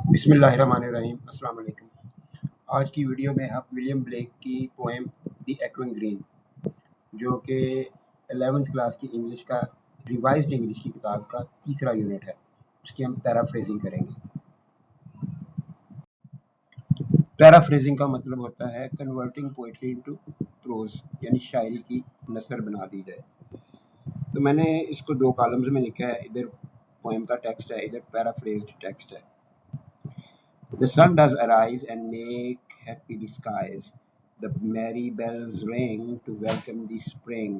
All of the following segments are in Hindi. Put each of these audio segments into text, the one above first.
बिस्मिल्लाहिर्रहमानिर्रहीम। अस्सलाम वालेकुम। आज की वीडियो में आप विलियम ब्लेक की पोएम द एक्विंग ग्रीन, जो कि 11th क्लास की इंग्लिश का रिवाइज्ड इंग्लिश की किताब का तीसरा यूनिट है, उसकी हम पैराफ्रेजिंग करेंगे। पैराफ्रेजिंग का मतलब होता है कन्वर्टिंग पोइट्री इनटू प्रोज, यानी शायरी की नसर बना दी जाए। तो मैंने इसको दो कॉलम्स में लिखा है, इधर पोएम का टेक्स्ट है, इधर पैराफ्रेज्ड टेक्स्ट है। The sun does arise and make happy the skies. The merry bells ring to welcome the spring.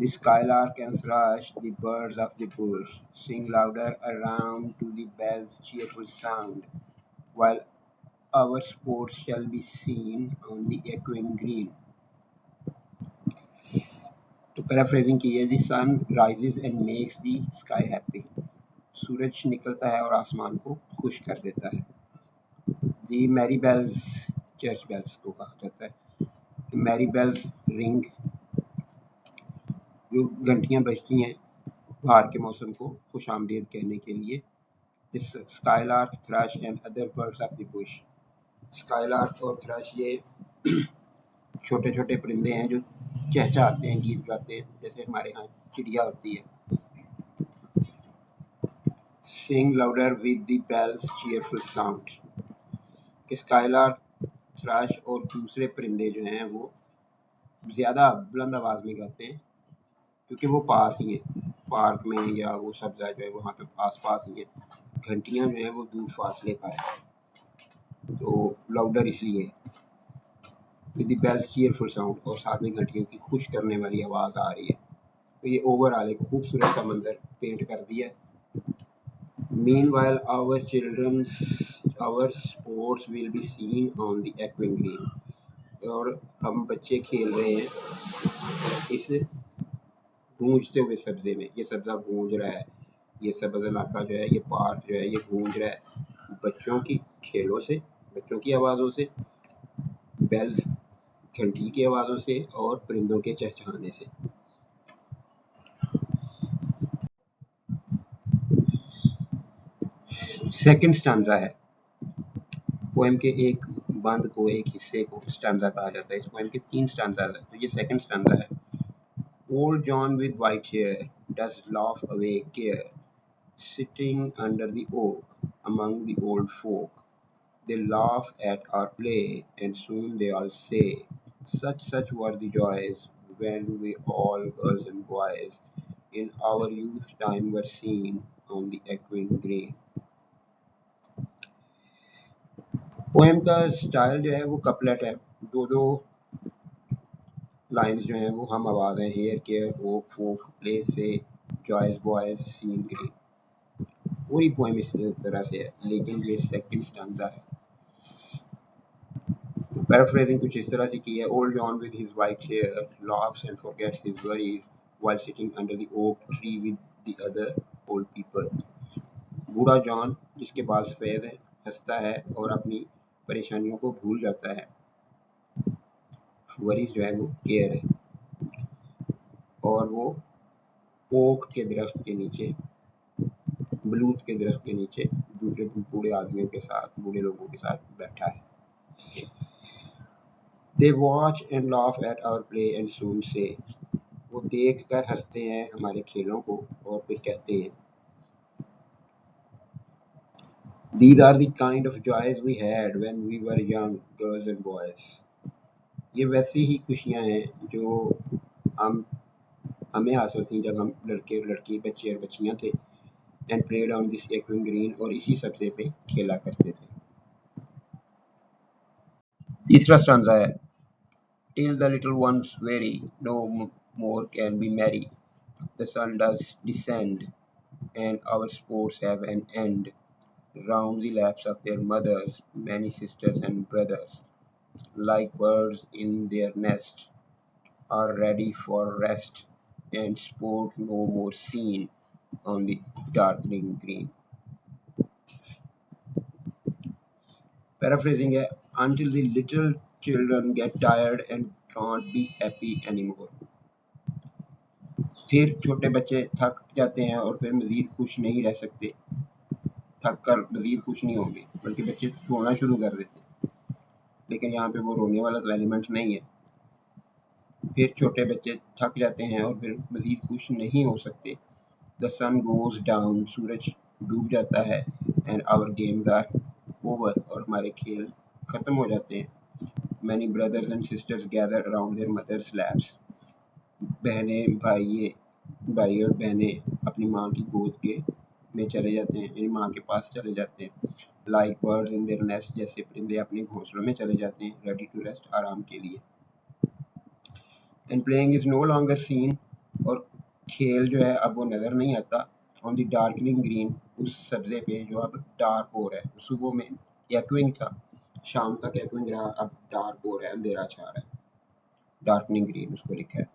The skylark and thrush, the birds of the bush, sing louder around to the bells' cheerful sound, while our sports shall be seen on the echoing green. तो पैराफ्रेजिंग की है, the sun rises and makes the sky happy. सूरज निकलता है और आसमान को खुश कर देता है। दी मैरी बेल्स, चर्च बेल्स को कहा जाता है। मैरी बेल्स रिंग, जो घंटियां बजती हैं बाहर के मौसम को खुश आमदीद कहने के लिए। This skylark, thrust and other birds of the Bush. Skylark और थ्रश ये छोटे छोटे परिंदे हैं जो चहचहाते हैं, गीत गाते हैं, जैसे हमारे यहाँ चिड़िया होती है। Sing louder with the bells cheerful sound, कि स्काईलार्क, थ्रश और दूसरे परिंदे जो हैं वो ज़्यादा बुलंद आवाज़ में गाते हैं, क्योंकि वो पास ही है, पार्क में या वो सब्ज़ा जो है वहाँ पे आस-पास ही है। घंटियाँ जो हैं वो दूर फासले पर है, तो लाउडर इसलिए with the bells cheerful sound, और साथ में घंटियों की खुश करने वाली आवाज़ आ रही है। तो ये ओवरऑल एक खूबसूरत सा मंजर पेंट कर दिया। Meanwhile, our sports will be seen on the echoing green. और हम बच्चे खेल रहे हैं इस गूंजते हुए सब्जे में। ये सब्जा गूंज रहा है, ये सब्ज इलाका जो है, ये पार्क जो है, ये गूंज रहा है बच्चों की खेलों से, बच्चों की आवाज़ों से, बेल्स घंटी की आवाज़ों से और परिंदों के चहचहाने से। सेकंड स्टैंजा है पोएम के, एक बंद को, एक हिस्से को स्टैंजा कहा जाता है। इस पोएम के 3 स्टैंजा है, तो ये सेकंड स्टैंजा है। Old John with white hair does laugh away care, sitting under the oak among the old folk. They laugh at our play, and soon they all say, such were the joys when we all girls and boys in our youth time were seen on the echoing green. Poem का स्टाइल जो है वो कपलेट है, दो लाइन्स जो हैं वो हम आवाज़ हैं। हेयर केयर, ओक, फोक, प्ले से, जॉयज बॉयज, सीन ग्रीन। पूरी पोएम इस तरह से है, लेकिन ये सेकंड स्टैंजा है। तो पैराफ्रेजिंग कुछ इस तरह से की है। Old John with his white hair laughs and forgets his worries while sitting under the oak tree with the other old people. बूढ़ा जॉन जिसके बाल सफ़ेद हैं हंसता है और अपनी परेशानियों को भूल जाता है। वरीज जो है वो केयर है, और वो ओक के दरख्त के नीचे, बलूत के दरख्त के नीचे दूसरे बूढ़े आदमियों के साथ, बूढ़े लोगों के साथ बैठा है। They watch and laugh at our play and soon say, वो देख कर हंसते हैं हमारे खेलों को और फिर कहते हैं, These are the kind of joys we had when we were young girls and boys. ये वैसी ही खुशियाँ हैं जो हमें हासिल थी जब हम लड़के और लड़की, बच्चे और बच्चियाँ थे। And played on this echoing green, और इसी सब्जे पे खेला करते थे। तीसरा स्टांजा है। Till the little ones weary, no more can be merry. The sun does descend, and our sports have an end. Round the laps of their mothers, many sisters and brothers, like birds in their nest, are ready for rest, and sport no more seen on the darkening green. Paraphrasing है, until the little children get tired and can't be happy anymore. फिर छोटे बच्चे थक जाते हैं और फिर मज़ीद खुश नहीं रह सकते। थक कर मज़ीद खुश नहीं होंगे, बल्कि बच्चे रोना शुरू कर देते हैं। लेकिन यहाँ पे वो रोने वाला तो एलिमेंट नहीं है। फिर छोटे बच्चे थक जाते हैं और फिर मज़ीद खुश नहीं हो सकते। द सन गोज़ डाउन, सूरज डूब जाता है, and our games are over, और हमारे खेल ख़त्म हो जाते हैं। Many brothers and sisters gather around their mothers laps, भाई और बहनें अपनी माँ की गोद के में चले जाते हैं, यानी माँ के पास चले जाते हैं। Like birds in their nest, जैसे परिंदे अपने घोंसलों में चले जाते हैं, रेडी टू रेस्ट, आराम के लिए। And playing is no longer seen, और खेल जो है अब वो नज़र नहीं आता। ऑन द डार्कनिंग ग्रीन, उस सब्जे पे जो अब डार्क हो रहा है। सुबह में एक्विंग था, शाम तक एक्विंग रहा, अब डार्क हो रहा है, अंधेरा छा रहा है। डार्कनिंग ग्रीन उसको लिखा है।